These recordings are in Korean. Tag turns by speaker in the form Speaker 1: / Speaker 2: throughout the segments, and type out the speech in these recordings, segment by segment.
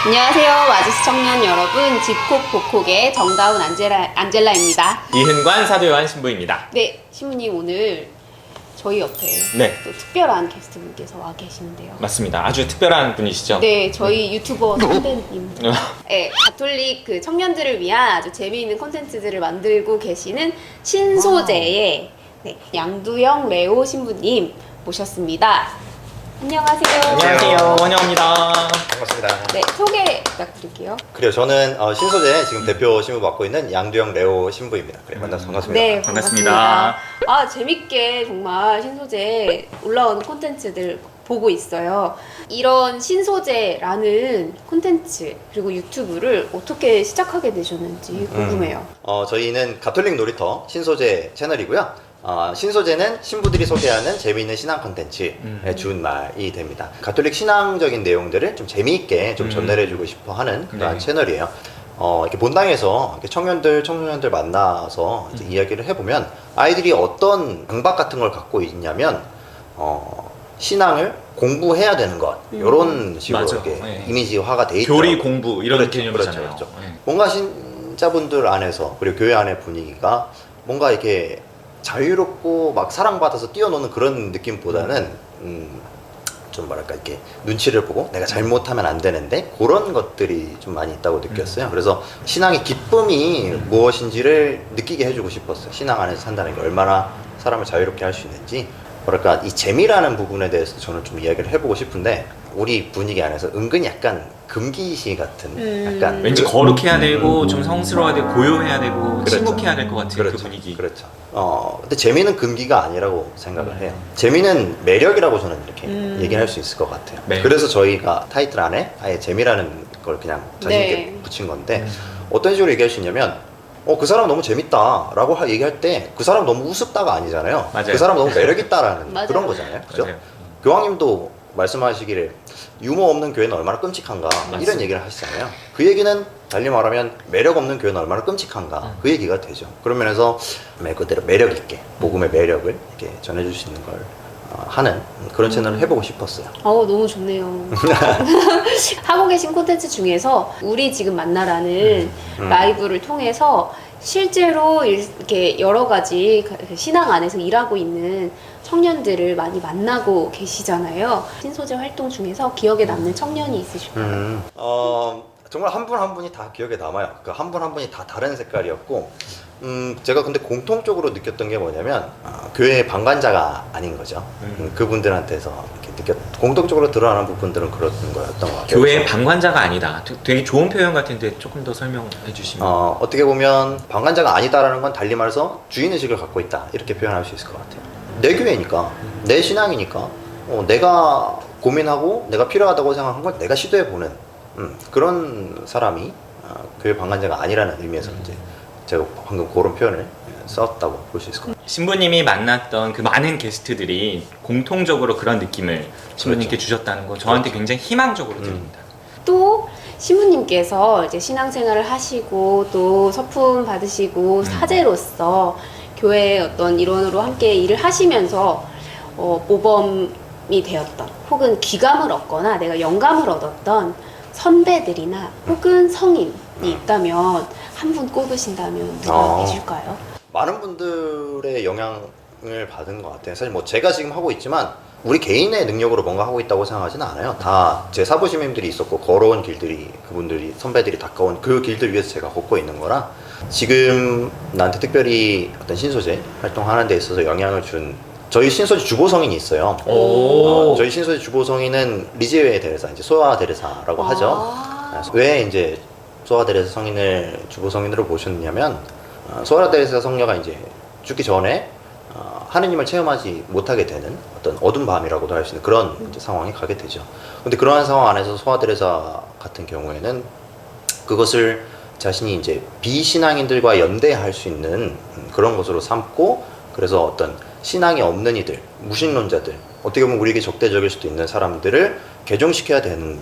Speaker 1: 안녕하세요, 와지스 청년 여러분. 집콕 복콕의 정다운 안젤라입니다.
Speaker 2: 이흔관 사도요한 신부입니다.
Speaker 1: 네, 신부님 오늘 저희 옆에
Speaker 2: 네.
Speaker 1: 또 특별한 게스트분께서 와 계시는데요.
Speaker 2: 맞습니다. 아주 특별한 분이시죠?
Speaker 1: 네, 저희 유튜버 선배님. 네, 가톨릭 그 청년들을 위한 아주 재미있는 콘텐츠들을 만들고 계시는 신소재의 네, 양두영 레오 신부님 모셨습니다. 안녕하세요.
Speaker 2: 안녕하세요. 환영합니다.
Speaker 3: 반갑습니다.
Speaker 1: 네, 소개 부탁드릴게요.
Speaker 3: 그래요. 저는 신소재 지금 대표 신부 맡고 있는 양두영 레오 신부입니다. 그래, 만나서 반갑습니다.
Speaker 1: 네,
Speaker 2: 반갑습니다.
Speaker 1: 아, 재밌게 정말 신소재 올라오는 콘텐츠들 보고 있어요. 이런 신소재라는 콘텐츠 그리고 유튜브를 어떻게 시작하게 되셨는지 궁금해요.
Speaker 3: 저희는 가톨릭 놀이터 신소재 채널이고요. 신소재는 신부들이 소개하는 재미있는 신앙 콘텐츠의 준말이 됩니다. 가톨릭 신앙적인 내용들을 좀 재미있게 좀 전달해주고 싶어 하는 그런
Speaker 2: 네.
Speaker 3: 채널이에요. 이렇게 본당에서 이렇게 청년들 만나서 이제 이야기를 해보면 아이들이 어떤 강박 같은 걸 갖고 있냐면, 신앙을 공부해야 되는 것, 이런 식으로
Speaker 2: 맞아.
Speaker 3: 이렇게
Speaker 2: 네.
Speaker 3: 이미지화가 돼 있죠.
Speaker 2: 교리 공부 이런
Speaker 3: 그렇죠,
Speaker 2: 개념이잖아요.
Speaker 3: 그렇죠.
Speaker 2: 네.
Speaker 3: 뭔가 신자분들 안에서 그리고 교회 안의 분위기가 뭔가 이렇게 자유롭고 막 사랑받아서 뛰어노는 그런 느낌보다는 좀 뭐랄까 이렇게 눈치를 보고 내가 잘못하면 안 되는데 그런 것들이 좀 많이 있다고 느꼈어요. 그래서 신앙의 기쁨이 무엇인지를 느끼게 해주고 싶었어요. 신앙 안에서 산다는 게 얼마나 사람을 자유롭게 할 수 있는지, 뭐랄까 이 재미라는 부분에 대해서 저는 좀 이야기를 해보고 싶은데, 우리 분위기 안에서 은근히 약간 금기시 같은 약간
Speaker 2: 왠지 거룩해야 되고 좀 성스러워야 되고 고요해야 되고
Speaker 3: 그렇죠.
Speaker 2: 침묵해야 될 것 같은
Speaker 3: 그렇죠.
Speaker 2: 그 분위기.
Speaker 3: 그렇죠. 근데 재미는 금기가 아니라고 생각을 해요. 재미는 매력이라고 저는 이렇게 얘기를 할 수 있을 것 같아요.
Speaker 2: 네.
Speaker 3: 그래서 저희가 타이틀 안에 아예 재미라는 걸 그냥 자신있게
Speaker 1: 네.
Speaker 3: 붙인 건데, 어떤 식으로 얘기할 수 있냐면, 그 사람 너무 재밌다 라고 얘기할 때 그 사람 너무 우습다가 아니잖아요.
Speaker 2: 맞아요.
Speaker 3: 그 사람 너무 매력있다라는
Speaker 1: 맞아요.
Speaker 3: 그런 거잖아요. 그죠?
Speaker 2: 맞아요.
Speaker 3: 교황님도 말씀하시기를 유머 없는 교회는 얼마나 끔찍한가 이런 얘기를 하시잖아요. 그 얘기는 달리 말하면 매력 없는 교회는 얼마나 끔찍한가 그 얘기가 되죠. 그런 면에서 말 그대로 매력 있게 복음의 매력을 이렇게 전해줄 수 있는 걸 하는 그런 채널을 해보고 싶었어요.
Speaker 1: 너무 좋네요. 하고 계신 콘텐츠 중에서 우리 지금 만나라는 라이브를 통해서 실제로 이렇게 여러 가지 신앙 안에서 일하고 있는 청년들을 많이 만나고 계시잖아요. 신소재 활동 중에서 기억에 남는 청년이 있으실까요?
Speaker 3: 정말 한 분 한 분이 다 기억에 남아요. 그 한 분 한 분이 다 다른 색깔이었고, 제가 근데 공통적으로 느꼈던 게 뭐냐면, 교회의 방관자가 아닌 거죠. 그분들한테서 이렇게 공통적으로 드러나는 부분들은 그런 거였던 것 같아요.
Speaker 2: 교회의 방관자가 아니다. 되게 좋은 표현 같은데 조금 더 설명해 주시면.
Speaker 3: 어떻게 보면 방관자가 아니다라는 건 달리 말해서 주인의식을 갖고 있다, 이렇게 표현할 수 있을 것 같아요. 내 교회니까, 내 신앙이니까, 내가 고민하고 내가 필요하다고 생각한 걸 내가 시도해보는 그런 사람이 교회 방관자가 아니라는 의미에서 이제 제가 방금 그런 표현을 썼다고 볼 수 있을 것 같아요.
Speaker 2: 신부님이 만났던 그 많은 게스트들이 공통적으로 그런 느낌을 신부님께 주셨다는 건 저한테 굉장히 희망적으로 들립니다.
Speaker 1: 또 신부님께서 이제 신앙생활을 하시고 또 서품 받으시고 사제로서 교회의 어떤 일원으로 함께 일을 하시면서 모범이 되었던 혹은 귀감을 얻거나 내가 영감을 얻었던 선배들이나 혹은 성인이 있다면 한 분 꼽으신다면 누가 계실까요?
Speaker 3: 많은 분들의 영향을 받은 것 같아요. 사실 뭐 제가 지금 하고 있지만 우리 개인의 능력으로 뭔가 하고 있다고 생각하지는 않아요. 다 제 사부심님들이 있었고 걸어온 길들이, 그분들이 선배들이 닦아온 그 길들 위해서 제가 걷고 있는 거라, 지금 나한테 특별히 어떤 신소재 활동하는 데 있어서 영향을 준 저희 신소재 주보성인이 있어요. 저희 신소재 주보성인은 리지웨 데레사, 이제 소아 데레사라고 하죠. 왜 이제 소아 데레사 성인을 주보성인으로 모셨냐면, 소아 데레사 성녀가 이제 죽기 전에 하느님을 체험하지 못하게 되는 어떤 어두운 밤이라고도 할 수 있는 그런 이제 상황에 가게 되죠. 근데 그러한 상황 안에서 소아 데레사 같은 경우에는 그것을 자신이 이제 비신앙인들과 연대할 수 있는 그런 것으로 삼고, 그래서 어떤 신앙이 없는 이들, 무신론자들, 어떻게 보면 우리에게 적대적일 수도 있는 사람들을 개종시켜야 되는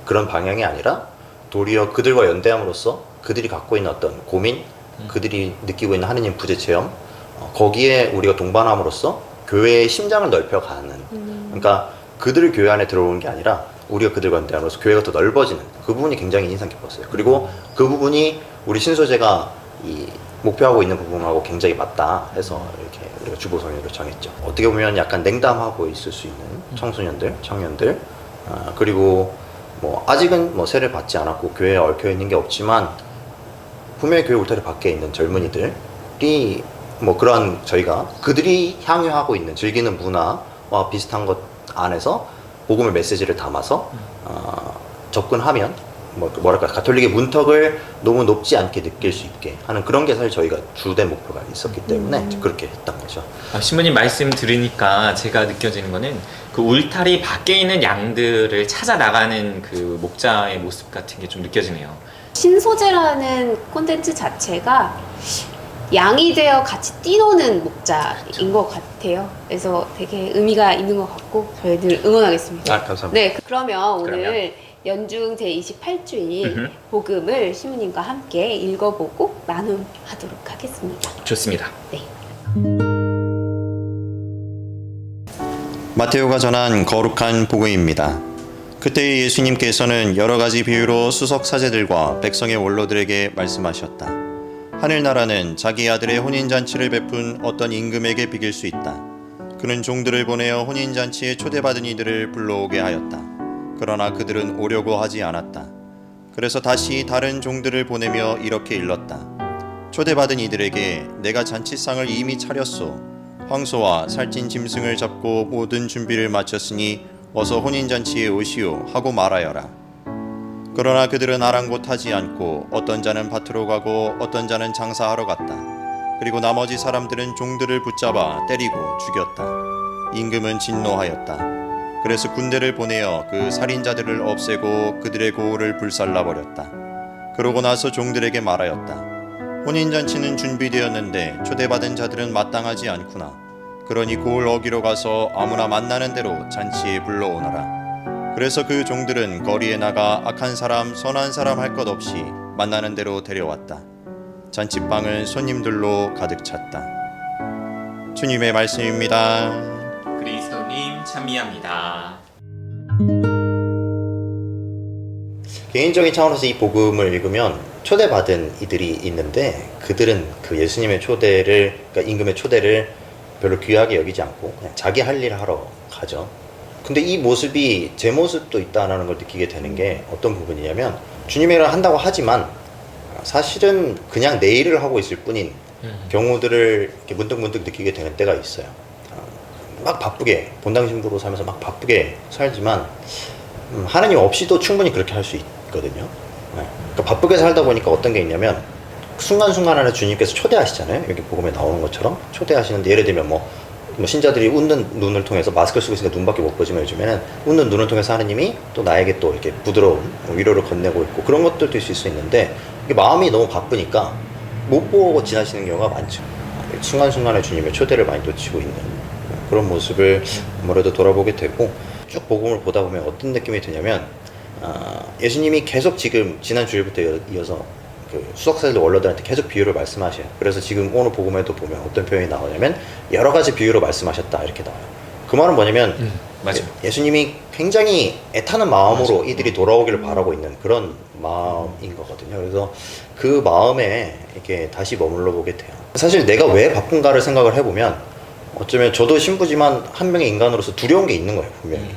Speaker 3: 그런 방향이 아니라, 도리어 그들과 연대함으로써 그들이 갖고 있는 어떤 고민, 그들이 느끼고 있는 하느님 부재 체험, 거기에 우리가 동반함으로써 교회의 심장을 넓혀가는, 그러니까 그들을 교회 안에 들어오는 게 아니라 우리가 그들과 대함으로써 교회가 더 넓어지는 그 부분이 굉장히 인상 깊었어요. 그리고 그 부분이 우리 신소재가 이 목표하고 있는 부분하고 굉장히 맞다 해서 이렇게 우리가 주보성회를 정했죠. 어떻게 보면 약간 냉담하고 있을 수 있는 청소년들, 청년들, 그리고 뭐 아직은 뭐 세를 받지 않았고 교회에 얽혀 있는 게 없지만 분명히 교회 울타리 밖에 있는 젊은이들이 뭐 그런 저희가 그들이 향유하고 있는 즐기는 문화와 비슷한 것 안에서 복음의 메시지를 담아서 접근하면 뭐랄까 가톨릭의 문턱을 너무 높지 않게 느낄 수 있게 하는 그런 게 사실 저희가 주된 목표가 있었기 때문에 그렇게 했던 거죠.
Speaker 2: 신부님 말씀 들으니까 제가 느껴지는 거는 그 울타리 밖에 있는 양들을 찾아 나가는 그 목자의 모습 같은 게 좀 느껴지네요.
Speaker 1: 신소재라는 콘텐츠 자체가 양이 되어 같이 뛰노는 목자인 것 같아요. 그래서 되게 의미가 있는 것 같고 저희들 응원하겠습니다.
Speaker 3: 감사합니다.
Speaker 1: 네, 그러면 오늘 연중 제28주일 복음을 신부님과 함께 읽어보고 나눔하도록 하겠습니다.
Speaker 2: 좋습니다.
Speaker 1: 네.
Speaker 3: 마테오가 전한 거룩한 복음입니다. 그때 예수님께서는 여러 가지 비유로 수석 사제들과 백성의 원로들에게 말씀하셨다. 하늘나라는 자기 아들의 혼인잔치를 베푼 어떤 임금에게 비길 수 있다. 그는 종들을 보내어 혼인잔치에 초대받은 이들을 불러오게 하였다. 그러나 그들은 오려고 하지 않았다. 그래서 다시 다른 종들을 보내며 이렇게 일렀다. 초대받은 이들에게 내가 잔치상을 이미 차렸소. 황소와 살찐 짐승을 잡고 모든 준비를 마쳤으니 어서 혼인잔치에 오시오 하고 말하여라. 그러나 그들은 아랑곳하지 않고 어떤 자는 밭으로 가고 어떤 자는 장사하러 갔다. 그리고 나머지 사람들은 종들을 붙잡아 때리고 죽였다. 임금은 진노하였다. 그래서 군대를 보내어 그 살인자들을 없애고 그들의 고을을 불살라버렸다. 그러고 나서 종들에게 말하였다. 혼인잔치는 준비되었는데 초대받은 자들은 마땅하지 않구나. 그러니 고을 어기로 가서 아무나 만나는 대로 잔치에 불러오너라. 그래서 그 종들은 거리에 나가 악한 사람, 선한 사람 할 것 없이 만나는 대로 데려왔다. 잔치방은 손님들로 가득 찼다. 주님의 말씀입니다.
Speaker 2: 그리스도님 찬미합니다.
Speaker 3: 개인적인 차원에서 이 복음을 읽으면 초대받은 이들이 있는데 그들은 그 예수님의 초대를, 그러니까 임금의 초대를 별로 귀하게 여기지 않고 그냥 자기 할 일을 하러 가죠. 근데 이 모습이 제 모습도 있다는 걸 느끼게 되는 게 어떤 부분이냐면 주님의 일을 한다고 하지만 사실은 그냥 내 일을 하고 있을 뿐인 경우들을 이렇게 문득문득 느끼게 되는 때가 있어요. 막 바쁘게 본당 신부로 살면서 막 바쁘게 살지만 하나님 없이도 충분히 그렇게 할 수 있거든요. 그러니까 바쁘게 살다 보니까 어떤 게 있냐면 순간순간에 주님께서 초대하시잖아요. 여기 복음에 나오는 것처럼 초대하시는데 예를 들면 뭐 신자들이 웃는 눈을 통해서 마스크를 쓰고 있으니까 눈밖에 못 보지만 요즘에는 웃는 눈을 통해서 하느님이 또 나에게 또 이렇게 부드러운 위로를 건네고 있고 그런 것들도 있을 수 있는데 마음이 너무 바쁘니까 못 보고 지나치는 경우가 많죠. 순간순간에 주님의 초대를 많이 놓치고 있는 그런 모습을 아무래도 돌아보게 되고 쭉 복음을 보다 보면 어떤 느낌이 드냐면 예수님이 계속 지금 지난 주일부터 이어서 그 수석사들도 원로들한테 계속 비유를 말씀하셔요. 그래서 지금 오늘 복음에도 보면 어떤 표현이 나오냐면 여러 가지 비유로 말씀하셨다 이렇게 나와요. 그 말은 뭐냐면
Speaker 2: 맞아요.
Speaker 3: 예수님이 굉장히 애타는 마음으로 이들이 돌아오기를 바라고 있는 그런 마음인 거거든요. 그래서 그 마음에 이렇게 다시 머물러 보게 돼요. 사실 내가 왜 바쁜가를 생각을 해보면 어쩌면 저도 신부지만 한 명의 인간으로서 두려운 게 있는 거예요. 분명히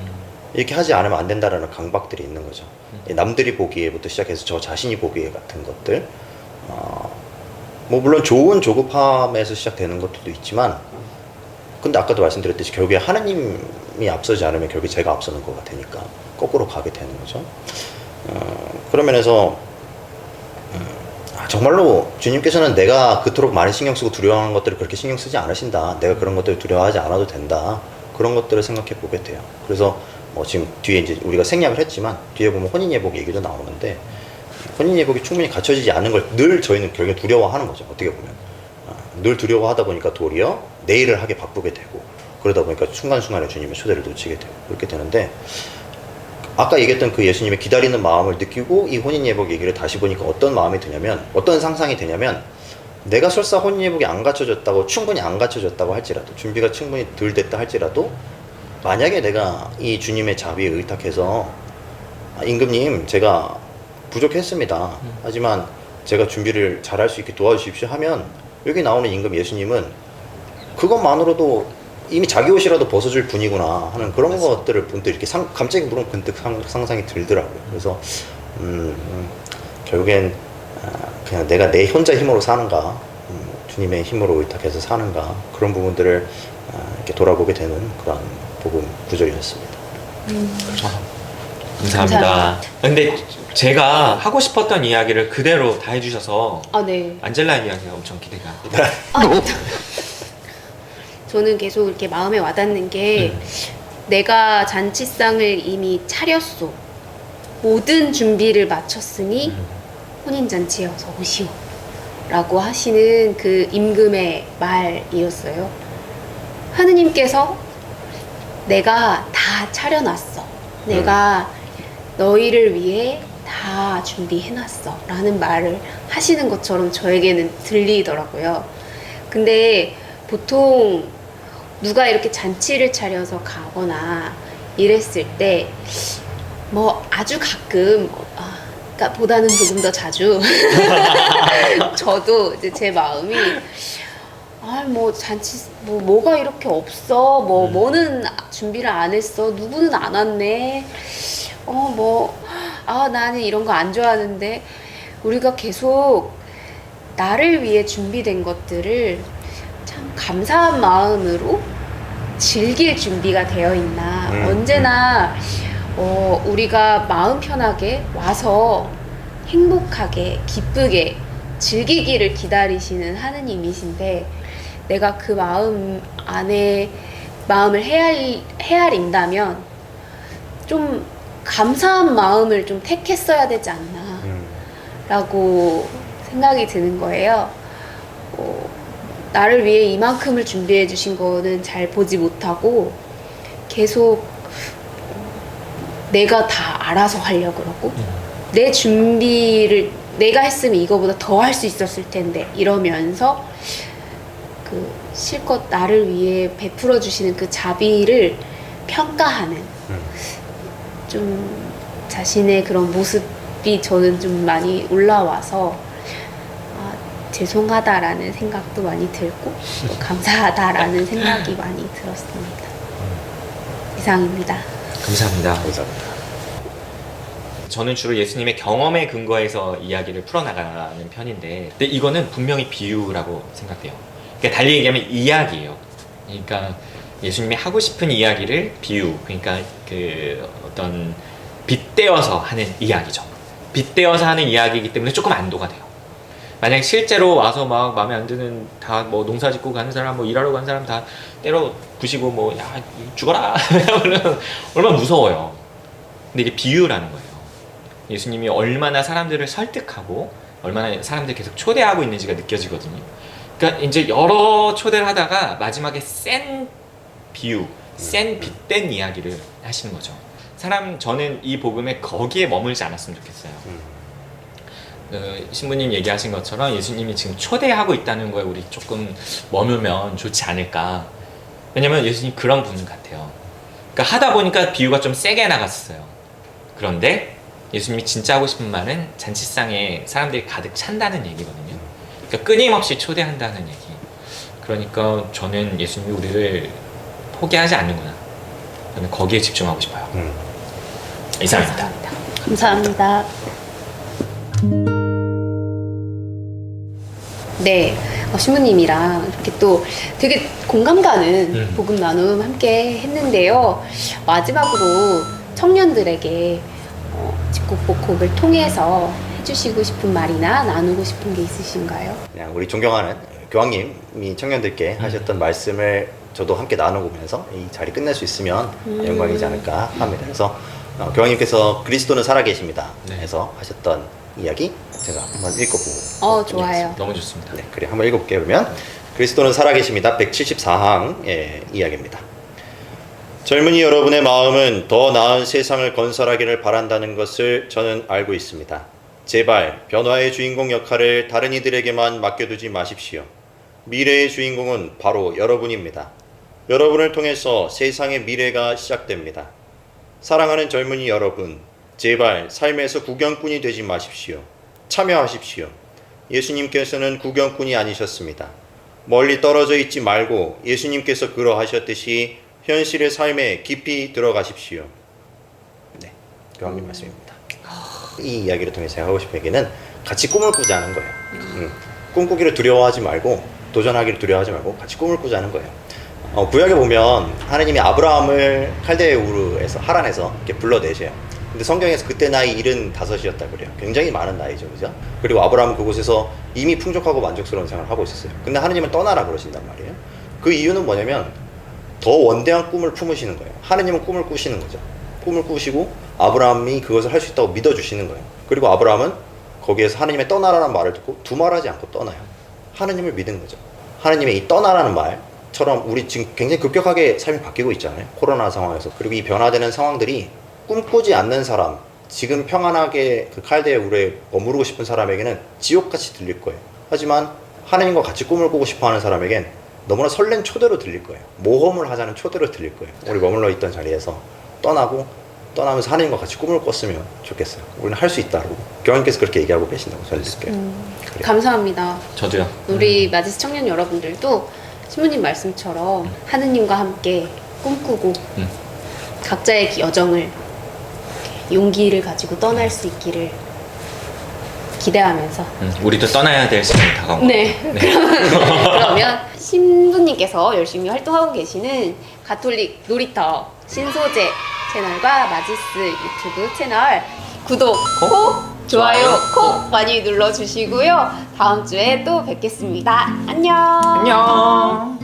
Speaker 3: 이렇게 하지 않으면 안 된다라는 강박들이 있는 거죠. 남들이 보기에부터 시작해서 저 자신이 보기에 같은 것들 뭐 물론 좋은 조급함에서 시작되는 것들도 있지만 근데 아까도 말씀드렸듯이 결국에 하나님이 앞서지 않으면 결국에 제가 앞서는 거가 되니까 거꾸로 가게 되는 거죠. 그런 면에서 정말로 주님께서는 내가 그토록 많이 신경 쓰고 두려워하는 것들을 그렇게 신경 쓰지 않으신다. 내가 그런 것들을 두려워하지 않아도 된다. 그런 것들을 생각해 보게 돼요. 그래서 뭐 지금 뒤에 이제 우리가 생략을 했지만 뒤에 보면 혼인예복 얘기도 나오는데 혼인예복이 충분히 갖춰지지 않는 걸 늘 저희는 결국에 두려워하는 거죠. 어떻게 보면 늘 두려워하다 보니까 도리어 내 일을 하게 바쁘게 되고 그러다 보니까 순간순간에 주님의 초대를 놓치게 되고 그렇게 되는데 아까 얘기했던 그 예수님의 기다리는 마음을 느끼고 이 혼인예복 얘기를 다시 보니까 어떤 마음이 드냐면 어떤 상상이 되냐면 내가 설사 혼인예복이 안 갖춰졌다고 충분히 안 갖춰졌다고 할지라도 준비가 충분히 덜 됐다 할지라도 만약에 내가 이 주님의 자비에 의탁해서 임금님 제가 부족했습니다. 하지만 제가 준비를 잘할 수 있게 도와주십시오 하면 여기 나오는 임금 예수님은 그것만으로도 이미 자기 옷이라도 벗어줄 분이구나 하는 그런
Speaker 2: 맞습니다.
Speaker 3: 것들을 문득 이렇게 갑자기 물론 문득 상상이 들더라고요. 그래서 결국엔 그냥 내가 내 혼자 힘으로 사는가, 주님의 힘으로 의탁해서 사는가, 그런 부분들을 이렇게 돌아보게 되는 그런 복음 구절이었습니다.
Speaker 2: 감사합니다.
Speaker 1: 감사합니다.
Speaker 2: 근데 제가 하고 싶었던 이야기를 그대로 다 해주셔서
Speaker 1: 아, 네.
Speaker 2: 안젤라 이야기가 엄청 기대가 됩니다.
Speaker 1: 저는 계속 이렇게 마음에 와닿는 게 내가 잔치상을 이미 차렸소. 모든 준비를 마쳤으니 혼인잔치여서 오시오. 라고 하시는 그 임금의 말이었어요. 하느님께서 내가 다 차려놨어. 내가 너희를 위해 다 준비해놨어. 라는 말을 하시는 것처럼 저에게는 들리더라고요. 근데 보통 누가 이렇게 잔치를 차려서 가거나 이랬을 때 뭐 아주 가끔 그러니까 보다는 조금 더 자주 저도 이제 제 마음이 뭐 잔치 뭐가 이렇게 없어 뭐는 준비를 안 했어 누구는 안 왔네 나는 이런 거 안 좋아하는데 우리가 계속 나를 위해 준비된 것들을 참 감사한 마음으로 즐길 준비가 되어 있나 언제나 우리가 마음 편하게 와서 행복하게 기쁘게 즐기기를 기다리시는 하느님이신데 내가 그 마음 안에 마음을 헤아린다면 좀 감사한 마음을 좀 택했어야 되지 않나 라고 생각이 드는 거예요. 나를 위해 이만큼을 준비해 주신 거는 잘 보지 못하고 계속 내가 다 알아서 하려고 그러고 내 준비를 내가 했으면 이거보다 더 할 수 있었을 텐데 이러면서 그 실컷 나를 위해 베풀어 주시는 그 자비를 평가하는 좀 자신의 그런 모습이 저는 좀 많이 올라와서 죄송하다라는 생각도 많이 들고 또 감사하다라는 생각이 많이 들었습니다. 이상입니다.
Speaker 2: 감사합니다.
Speaker 3: 감사합니다.
Speaker 2: 저는 주로 예수님의 경험에 근거해서 이야기를 풀어나가는 편인데 근데 이거는 분명히 비유라고 생각돼요. 그러니까 달리 얘기하면 이야기예요. 그러니까 예수님이 하고 싶은 이야기를 비유, 그러니까 그 어떤 빗대어서 하는 이야기죠. 빗대어서 하는 이야기이기 때문에 조금 안도가 돼요. 만약 실제로 와서 막 마음에 안 드는 다 뭐 농사 짓고 가는 사람, 뭐 일하러 가는 사람 다 때려 부시고 뭐 야 죽어라 하면 얼마나 무서워요. 근데 이게 비유라는 거예요. 예수님이 얼마나 사람들을 설득하고 얼마나 사람들 계속 초대하고 있는지가 느껴지거든요. 그러니까 이제 여러 초대를 하다가 마지막에 센 비유, 센 빗댄 이야기를 하시는 거죠. 저는 이 복음에 거기에 머물지 않았으면 좋겠어요. 신부님 얘기하신 것처럼 예수님이 지금 초대하고 있다는 거에 우리 조금 머물면 좋지 않을까. 왜냐면 예수님 그런 분 같아요. 그러니까 하다 보니까 비유가 좀 세게 나갔어요. 그런데 예수님이 진짜 하고 싶은 말은 잔치상에 사람들이 가득 찬다는 얘기거든요. 그러니까 끊임없이 초대한다는 얘기. 그러니까 저는 예수님이 우리를 포기하지 않는구나. 저는 거기에 집중하고 싶어요. 이상입니다.
Speaker 1: 감사합니다. 네, 신부님이랑 이렇게 또 되게 공감 가는 복음 나눔 함께 했는데요. 마지막으로 청년들에게 집콕복콕을 통해서 해주시고 싶은 말이나 나누고 싶은 게 있으신가요?
Speaker 3: 그냥 우리 존경하는 교황님이 청년들께 하셨던 말씀을 저도 함께 나누면서 이 자리 끝낼 수 있으면 영광이지 않을까 합니다. 그래서 교황님께서 그리스도는 살아계십니다.
Speaker 2: 네.
Speaker 3: 해서 하셨던 이야기 제가 한번 읽어보고
Speaker 1: 좋아요.
Speaker 2: 너무 좋습니다.
Speaker 3: 네, 그래 한번 읽어볼게요. 그러면 그리스도는 살아계십니다. 174항의 이야기입니다. 젊은이 여러분의 마음은 더 나은 세상을 건설하기를 바란다는 것을 저는 알고 있습니다. 제발 변화의 주인공 역할을 다른 이들에게만 맡겨두지 마십시오. 미래의 주인공은 바로 여러분입니다. 여러분을 통해서 세상의 미래가 시작됩니다. 사랑하는 젊은이 여러분, 제발 삶에서 구경꾼이 되지 마십시오. 참여하십시오. 예수님께서는 구경꾼이 아니셨습니다. 멀리 떨어져 있지 말고 예수님께서 그러하셨듯이 현실의 삶에 깊이 들어가십시오. 네, 교황님 말씀입니다. 이 이야기를 통해서 제가 하고 싶은 얘기는 같이 꿈을 꾸자는 거예요. 꿈꾸기를 두려워하지 말고 도전하기를 두려워하지 말고 같이 꿈을 꾸자는 거예요. 구약에 보면 하나님이 아브라함을 칼데의 우르에서 하란에서 이렇게 불러내셔요. 근데 성경에서 그때 나이 75이었다 그래요. 굉장히 많은 나이죠, 그죠? 그리고 아브라함은 그곳에서 이미 풍족하고 만족스러운 생활을 하고 있었어요. 근데 하나님은 떠나라 그러신단 말이에요. 그 이유는 뭐냐면 더 원대한 꿈을 품으시는 거예요. 하나님은 꿈을 꾸시는 거죠. 꿈을 꾸시고 아브라함이 그것을 할 수 있다고 믿어주시는 거예요. 그리고 아브라함은 거기에서 하나님의 떠나라는 말을 듣고 두말하지 않고 떠나요. 하나님을 믿은 거죠. 하나님의 이 떠나라는 말처럼 우리 지금 굉장히 급격하게 삶이 바뀌고 있잖아요. 코로나 상황에서. 그리고 이 변화되는 상황들이 꿈꾸지 않는 사람, 지금 평안하게 그 칼데의 우르에 머무르고 싶은 사람에게는 지옥같이 들릴 거예요. 하지만 하나님과 같이 꿈을 꾸고 싶어하는 사람에겐 너무나 설렌 초대로 들릴 거예요. 모험을 하자는 초대로 들릴 거예요. 우리 머물러 있던 자리에서 떠나면서 하나님과 같이 꿈을 꿨으면 좋겠어요. 우리는 할 수 있다고 교황님께서 그렇게 얘기하고 계신다고 저는 느껴요.
Speaker 1: 감사합니다.
Speaker 2: 저도요.
Speaker 1: 우리 마지스 청년 여러분들도 신부님 말씀처럼 하느님과 함께 꿈꾸고 각자의 여정을 용기를 가지고 떠날 수 있기를 기대하면서
Speaker 2: 우리도 떠나야 될 시간이 다가온
Speaker 1: 네. 그러면 신부님께서 열심히 활동하고 계시는 가톨릭 놀이터 신소재 채널과 마지스 유튜브 채널 구독 콕, 좋아요 콕 많이 눌러주시고요. 다음 주에 또 뵙겠습니다. 안녕.
Speaker 2: 안녕.